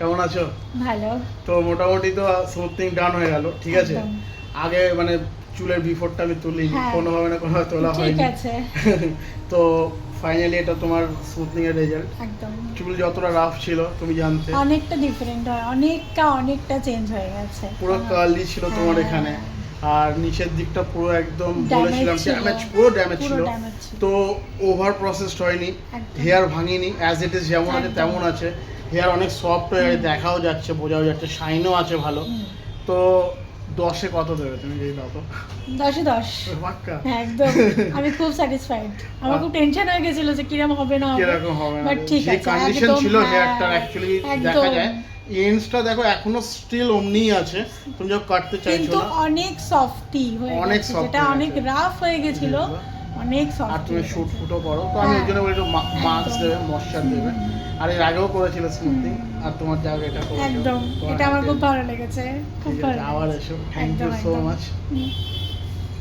কেমন আছো? ভালো। তো মোটামুটি তো স্মুথনিং ডান হয়ে গেল, ঠিক আছে। একদম। আগে মানে চুলের বিফোরটা আমি তুলিনি, হ্যাঁ। কোনোভাবে না কোনোভাবে তোলা ঠিক হয়নি। আছে। তো ফাইনালি এটা তোমার স্মুথনিং এর রেজাল্ট। একদম চুল যতটা রাফ ছিল তুমি জানতে, অনেকটা ডিফারেন্ট হয়, অনেকটা চেঞ্জ হয়ে গেছে। পুরো কার্লি ছিল তোমার হ্যাঁ। এখানে, আর নিচের দিকটা পুরো একদম Damage বলেছিলাম ছিল। ড্যামেজ, পুরো ড্যামেজ পুরো ছিল। damage ছিল। তো ওভার প্রসেসড হয়নি, একদম। হেয়ার ভাঙিনি, অ্যাজ ইট ইজ যেমন আছে একদম। তেমন আছে। হেয়ার অনেক সফট হয়ে গেছে, দেখাও যাচ্ছে, বোঝাও যাচ্ছে, শাইনও আছে ভালো। হুম। তো 10-এ কত দেবে তুমি যদি দাও তো? 10-এ 10। পাক্কা? হ্যাঁ, একদম। আমি খুব স্যাটিসফাইড। আমার খুব টেনশন হয়ে গেছিল যে কিরকম হবে না হবে। কিরকম হবে না বাট হবে? ঠিক যে আছে। কন্ডিশন একদম, ছিল হ্যাঁ, হেয়ারটা অ্যাকচুয়ালি দেখা একদম। যায়। এন্ডসটা দেখো এখনো স্টিল অমনিই আছে, তুমি যখন কাটতে চাইছো কিন্তু না। অনেক সফটি হয়ে অনেক গেছে, soft যেটা হয়ে অনেক গেছে। রাফ হয়ে গেছিল, অনেক আর সফট। তুমি শুট ফুটও করো, তো আমি ওই জন্য বলি একটু মাস্ক একদম। দেবে, ময়শ্চার দেবে। আর এর আগেও করেছিল স্মুথনিং, আর তোমার জায়গা এটা করেছো। একদম। তোমার এটা আমার happy। খুব ভালো লেগেছে। খুব ঠিক ভালো আছে, আবার লেগেছে। এসো। থ্যাংক ইউ একদম, সো একদম। মাচ। হুম।